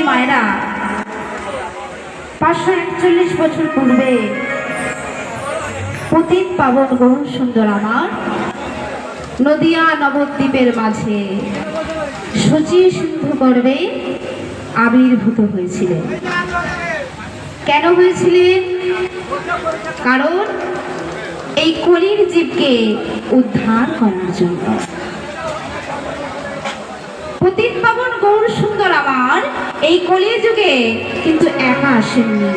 মায়েরা 541 বছর পূর্বে পতিত পাবন গৌর সুন্দর আমার নদিয়া নবদ্বীপের মাঝে শচী সিন্ধু গর্ভে আবির্ভূত হয়েছিলেন। কেন হয়েছিলেন? কারণ এই কলির জীবকে উদ্ধার করার জন্য। পতিত পাবন গৌর সুন্দর আমার এই কলির যুগে কিন্তু একা আসেননি।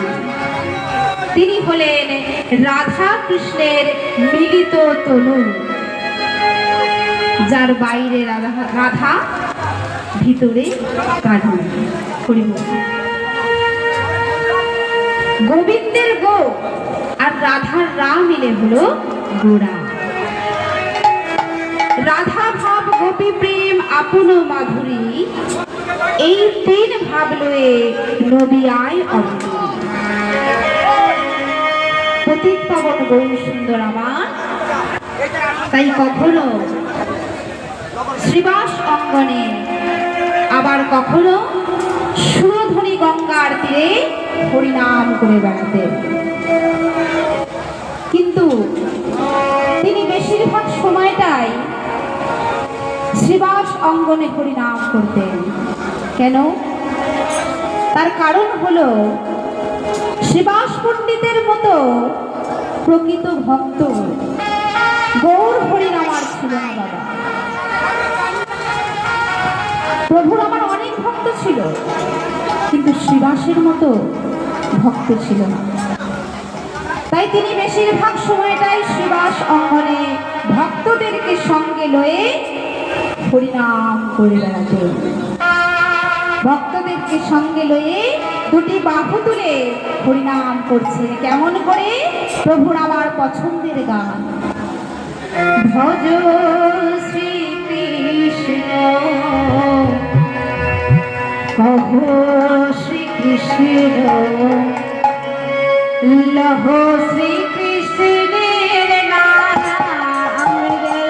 তিনি হলেন রাধা কৃষ্ণের মিলিত তনু, যার বাইরে রাধা ভিতরে কাঁধা। গোবিন্দের গো আর রাধার রা মিলে হলো গোড়া। রাধা ভাব গোপী প্রেম আপন মাধুরী, এই তিন ভাব লয়ে নবী আয় অবতরী। পতিত পাবন গৌর সুন্দর আমার তাই কখনো শ্রীবাস অঙ্গনে, আবার কখনো সুরধ্বনি গঙ্গার তীরে হরিনাম করে বেড়াতেন। কিন্তু তিনি বেশিরভাগ সময়টাই শ্রীবাস অঙ্গনে হরিনাম করতেন। কেন? তার কারণ হলো শ্রীবাস পণ্ডিতের মতো প্রকৃত ভক্ত গৌর হরির আমার ছিল না বাবা। প্রভুর আমার অনেক ভক্ত ছিল, কিন্তু শ্রীবাসের মতো ভক্ত ছিল না। তাই তিনি বেশিরভাগ সময়টাই শ্রীবাস অঙ্গনে ভক্তদেরকে সঙ্গে লয়ে হরিনাম করে বেড়াতেন। ভক্তদেরকে সঙ্গে লয়ে দুটি বাহু তুলে হরিনাম করছে। কেমন করে? প্রভুর আমার পছন্দের গান, ভজ শ্রীকৃষ্ণ কহ শ্রীকৃষ্ণ লহো শ্রীকৃষ্ণের নাম রে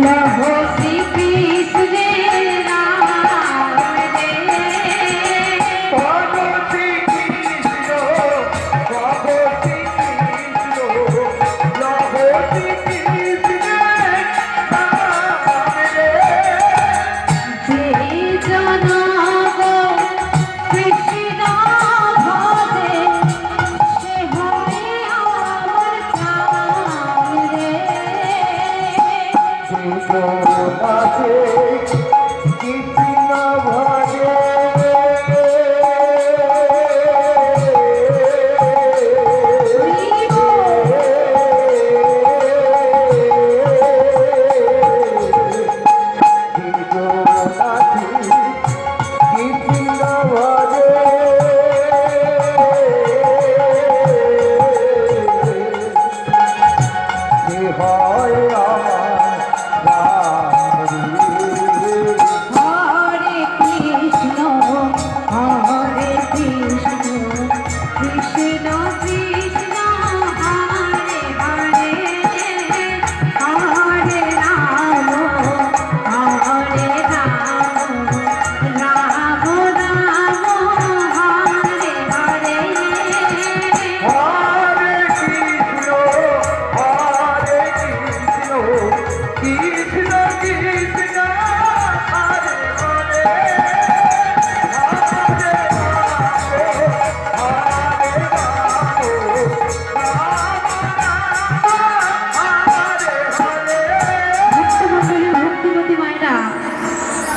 লহো শ্রীকৃষ্ণের নাম রে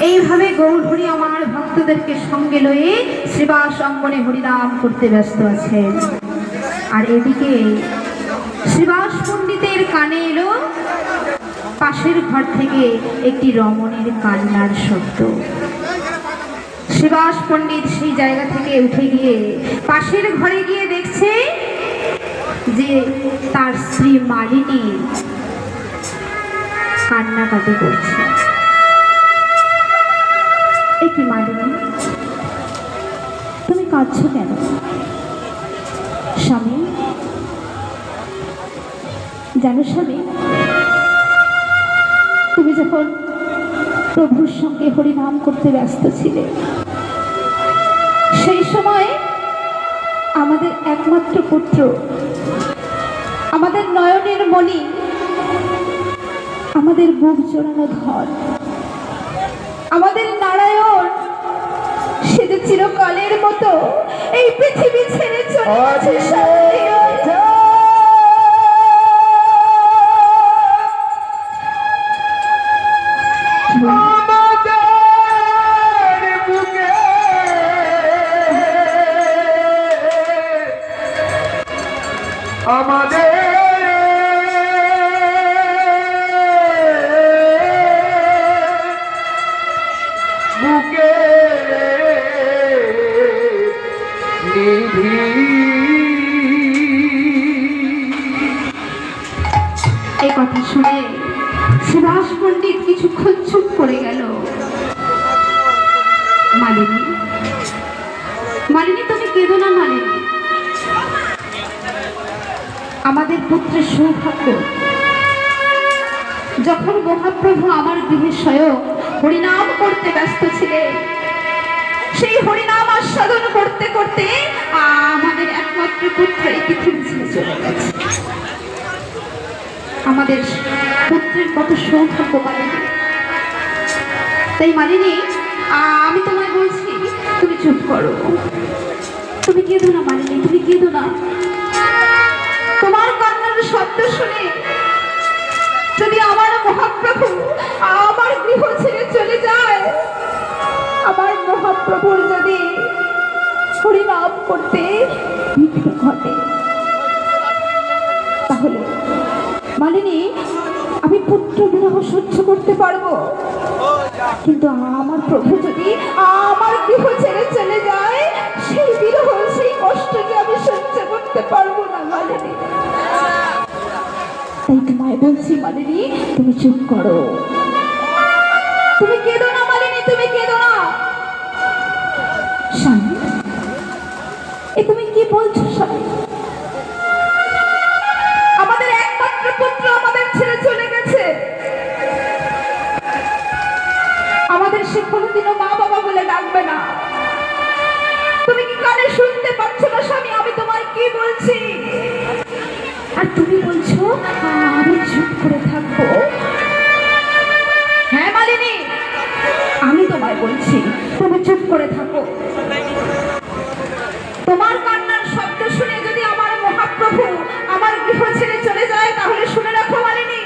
এইভাবে গৌরহরি আমার ভক্তদেরকে সঙ্গে লয়ে শ্রীবাস অঙ্গনে হরিনাম করতে ব্যস্ত আছেন। আর এদিকে শ্রীবাস পণ্ডিতের কানে এলো পাশের ঘর থেকে একটি রমণীর কান্নার শব্দ। শ্রীবাস পণ্ডিত সেই জায়গা থেকে উঠে গিয়ে পাশের ঘরে গিয়ে দেখছে যে তার স্ত্রী মালিনী কান্নাকাটি করছে। কি মালিনী, তুমি কাঁদছো কেন? স্বামী, জানো স্বামী, তুমি যখন প্রভুর সঙ্গে হরিনাম করতে ব্যস্ত ছিলে সেই সময় আমাদের একমাত্র পুত্র, আমাদের নয়নের মণি, আমাদের বুক জোড়ানো ধন, আমাদের নারায়ণ, সে যে চিরকালের মতো এই পৃথিবী ছেড়ে চলে গেছে। আমাদের বুকে এই কথা শুনে শ্রীবাস পণ্ডিত কিছুক্ষণ চুপ করে গেল। মালিনী, মালিনী, তুমি কেঁদো না মালিনী। আমাদের পুত্রের সৌভাগ্য যখন মহাপ্রভু আমার গৃহে স্বয়ং হরিনাম করতে ব্যস্ত ছিলেন, সেই হরিনাম আস্বাদন করতে করতে আমাদের একমাত্র পুত্র এই পৃথিবী ছেড়ে চলে গেছে। আমাদের পুত্রের কত সৌভাগ্য মালিনী। তাই মালিনী, আমি তোমায় বলছি, তুমি চুপ করো, তুমি কেঁদো না মালিনী, তুমি কেঁদো না। তোমার কান্নার শব্দ শুনে যদি আমার মহাপ্রভু আমার গৃহ ছেড়ে চলে যায়, আমার মহাপ্রভুর যদি হরিনাম করতে বিঘ্ন ঘটে, তাহলে মালিনী আমি পুত্র বিরহ সহ্য করতে পারবো, কিন্তু আমার প্রভু যদি আমার গৃহ ছেড়ে চলে যায়, সেই বিরহ, সেই কষ্টকে আমি সহ্য করতে পারবো না মালিনী। তাই তোমায় বলছি মালিনী, তুমি চুপ করো, তুমি কেঁদো না মালিনী, তুমি কেঁদো না। স্বামী, এ তুমি কি বলছো স্বামী? আমাদের একমাত্র পুত্র আমাদের ছেড়ে চলে গেছে, আমাদের সে কোনোদিনও মা বাবা বলে ডাকবে না। তুমি কি কানে শুনতে পাচ্ছ না স্বামী আমি তোমায় কি বলছি? আর তুমি বলছো আমি চুপ করে থাকবো? হ্যাঁ মালিনী, আমি তোমায় বলছি তুমি চুপ করে থাকো। তোমার কান্নার শব্দ শুনে যদি আমার মহাপ্রভু আমার গৃহ ছেড়ে চলে যায়, তাহলে শুনে রাখো মালিনী,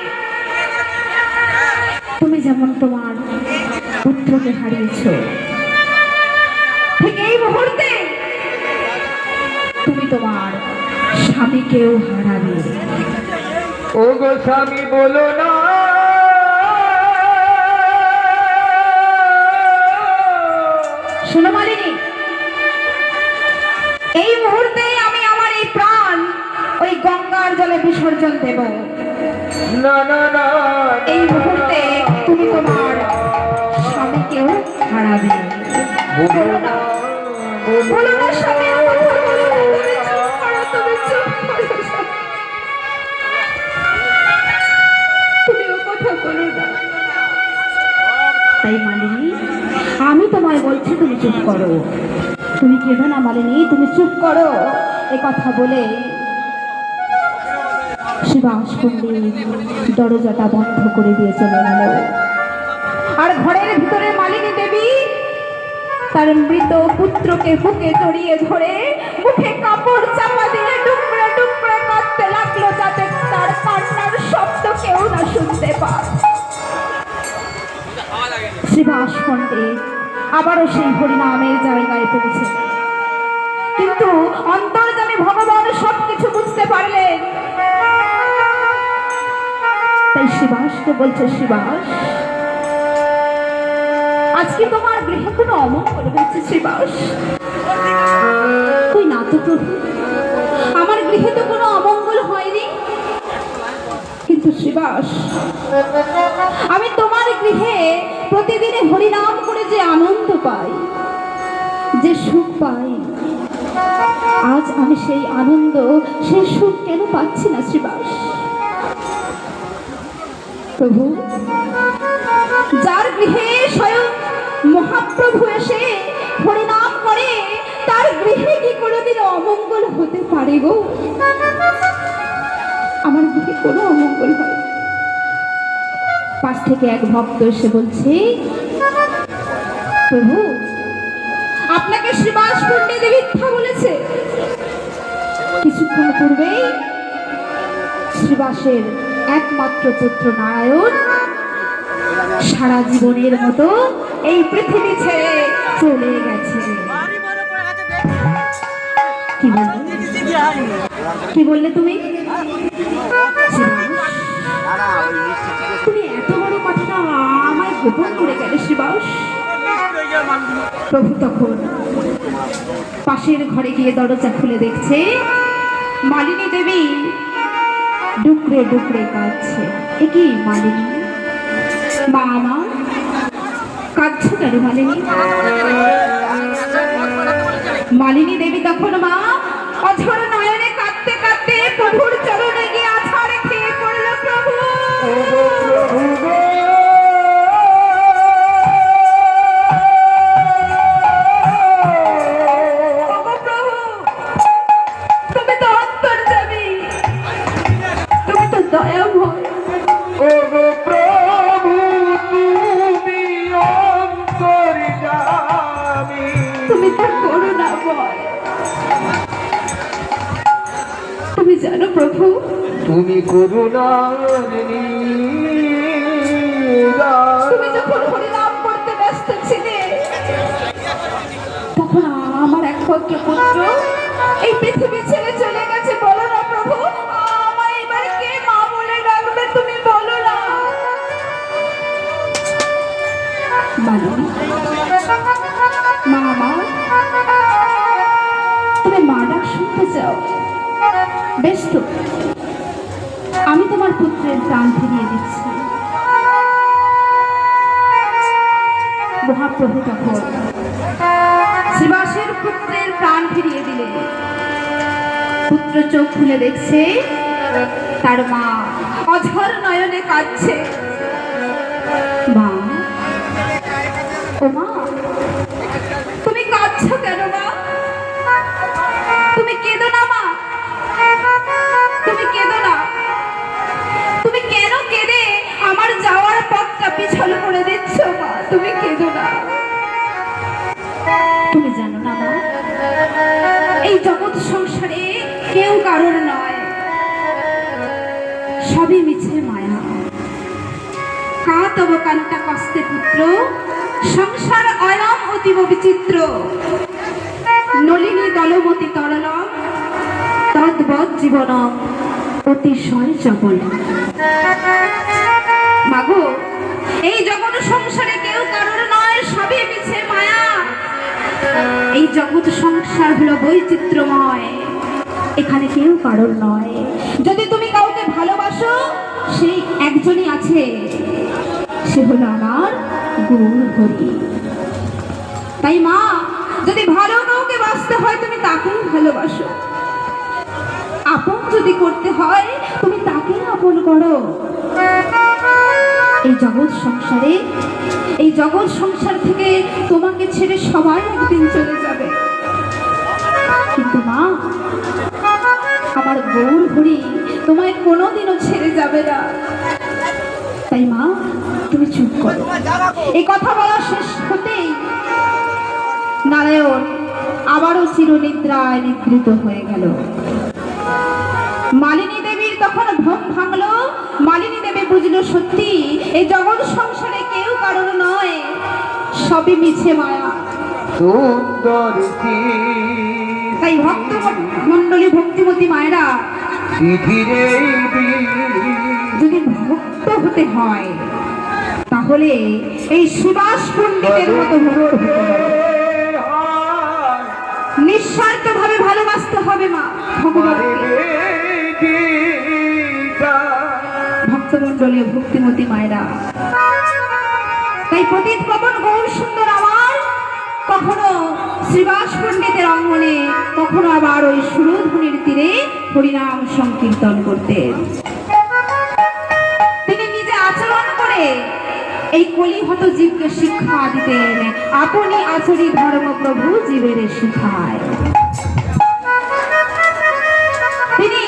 তুমি যেমন তোমার পুত্রকে হারিয়েছ, ঠিক এই মুহূর্তে তুমি তোমার স্বামীকেও হারাবে। ও গো স্বামী বলো না, শোনো মালিনী, এই মুহূর্তে আমি আমার এই প্রাণ ওই গঙ্গার জলে বিসর্জন দেব। না না না, এই মুহূর্তে তুমি তোমার স্বামীকেও হারাবে। বলো না, বলো না স্বামী, আমার কথা বলো না, তুমি চুপ করো, তুমি চুপ করো স্বামী। তুমিও কথা বলো না। তাই মালিনী, আমি তোমায় বলছি তুমি চুপ করো, তুমি কেঁদো না মালিনী, তুমি চুপ করো। এ কথা বলে শিবাস পণ্ডিত দরজাটা বন্ধ করে দিয়ে চলে গেল। আর ঘরের ভিতরে মালিনী দেবী তার মৃত পুত্রকে বুকে জড়িয়ে ধরে মুখে কাপড় চাপা দিয়ে টুকরা টুকরা কাঁদতে লাগলো, যাতে তার কান্নার শব্দ কেউ না শুনতে পায়। শিবাস পণ্ডিত আবারও সেই হরিনামের জায়গায় পৌঁছে, কিন্তু অন্তর্যামী ভগবান সবকিছু বুঝতে পারলেন। তাই শিবাসকে বলছে, শিবাস আজকে তোমার গৃহে কোনো অমঙ্গল হয়েছে। শিবাস তুই না তো প্রভু, আমার গৃহে তো কোনো অমঙ্গল হয়নি, কিন্তু শিবাস আমি তোমার গৃহে প্রতিদিনে হরিনাম করে যে আনন্দ পাই, যে সুখ পাই, আজ আমি সেই আনন্দ, সেই সুখ কেন পাচ্ছি না শিবাস? প্রভু, যার গৃহে স্বয়ং মহাপ্রভু এসে হরিনাম করে, তার গৃহে কি কোনোদিন অমঙ্গল হতে পারে গো? আমার গৃহে কোনো অমঙ্গল হয়। পাশ থেকে এক ভক্ত এসে বলছে, প্রভু আপনাকে শিবাস পণ্ডিত মিথ্যা বলেছে। কিছুক্ষণ পূর্বেই শিবাসের একমাত্র পুত্র নারায়ণ সারা জীবনের মতো এই পৃথিবী ছেড়ে চলে গেছে। কি বললে তুমি? তুমি এত বড় কথাটা আমায় গোপন করে গেলে শিবাস। প্রভু তখন পাশের ঘরে গিয়ে দরজা খুলে দেখছে মালিনী দেবী ডুকরে ডুকরে কাঁদছে। এ কি মালিনী? মা আমার কাঁদছো কেন মালিনী? মালিনী দেবী তখন মা অঝর নয়নে কাঁদতে কাঁদতে প্রভুর চরণে গিয়ে আছাড় খেয়ে পড়ল। প্রভু তুমি করুণার নীলা। তুমি যখন হরিনাম করতে ব্যস্ত ছিলে, তখন আমার একমাত্র পুত্র এই পৃথিবী ছেড়ে চলে গেছে। বলো না প্রভু, আমায় এবার কে মা বলে ডাকবে? তুমি বলো না। মালিনী, মা আমার, তুমি মা ডাক শুনতে চাও? বেশ তো, আমি তোমার পুত্রের প্রাণ ফিরিয়ে দিচ্ছি। মহাপ্রভু তখন শিবাসের পুত্রের প্রাণ ফিরিয়ে দিলেন। পুত্র চোখ খুলে দেখছে তার মা অঝর নয়নে কাঁদছে। মা, ও মা, তুমি কাঁদছো কেন মা? তুমি কেঁদো না মা, তুমি কেঁদো না। তুমি কেন কেঁদে আমার যাওয়ার পথটা পিছল করে দিচ্ছ মা? তুমি কেঁদো না। তুমি জানো না মা, এই জগৎ সংসারে কেউ কারোর নয়, সবই মিছে মায়া। কা তব কান্তা কস্তে পুত্র, সংসার অয়ম অতীব বিচিত্র। নলিনী দলমতি তরলম, তদ্বৎ জীবনম অতিশয় চপল। মাগো, এই জগৎ সংসারে কেউ কারোর নয়, সবই মিছে মায়া। এই জগৎ সংসার হলো বৈচিত্র্যময়, এখানে কেউ কারোর নয়। যদি তুমি কাউকে ভালোবাসো, সেই একজনই আছে, সে হলো আমার গৌর হরি। তাই মা, যদি ভালো কাউকে বাসতে হয় তুমি তাকেই ভালোবাসো, আপন যদি করতে হয় তুমি তাকেই আপন করো। এই জগৎ সংসারে, এই জগৎ সংসার থেকে তোমাকে ছেড়ে সবাই একদিন চলে যাবে, কিন্তু মা, আমার গৌর হরি তোমায় কোনোদিনও ছেড়ে যাবে না। তাই মা, তুমি চুপ করো। এই কথা বলা শেষ হতেই নারায়ণ আবারও চিরনিদ্রায় নিদ্রিত হয়ে গেল। মালিনী দেবীর তখন ঘুম ভাঙলো। মালিনী দেবী বুঝলো সত্যি এই জগৎ সংসারে কেউ কারোর নয়, সবই মিছে মায়া। সুন্দর তাই ভক্ত মন্ডলী, ভক্তিমতী মায়েরা, যদি ভক্ত হতে হয় তাহলে এই সুভাষ পণ্ডিতের মতো ভক্ত হতে হবে। নিঃস্বার্থ ভাবে ভালোবাসতে হবে মা ভগবানকে। ভক্তমন্ডলী, ভক্তিমতী মায়েরা, তাই পতিত পাবন গৌর সুন্দর আমার কখনো শ্রীবাস পণ্ডিতের অঙ্গনে, কখনো আবার ওই সুরধ্বনির তীরে হরিনাম সংকীর্তন করতেন। তিনি নিজে আচরণ করে এই কলিহত জীবকে শিক্ষা দিতেন। আপনি আচরি ধর্ম প্রভু জীবের শিখায়। তিনি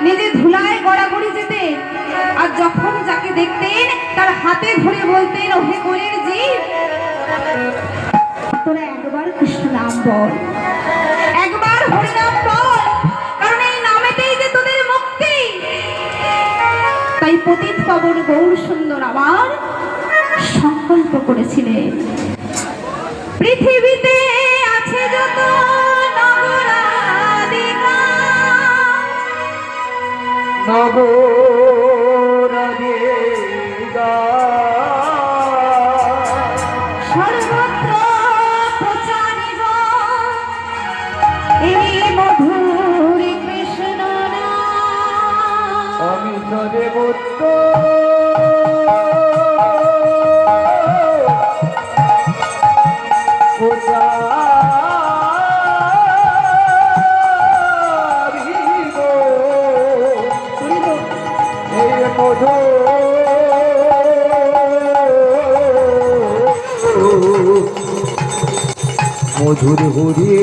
নিজে ধুলায় গড়াগড়ি যেতেন, আর যখন যাকে দেখতেন তার হাতে ধরে বলতেন, ওহে কলির জীব, তোরা একবার কৃষ্ণ নাম বল, একবার হরিনাম বল, কারণ এই নামেতেই যে তোদের মুক্তি। তাই পতিত পাবন গৌর সুন্দর আমার সংকল্প করেছিলেন, পৃথিবীতে আছে যত নগরাদিকা, নগরাদিকা সর্বত্র প্রচারিব এই মধুর কৃষ্ণ নাম। আমি সর্বত্র মধুর হরি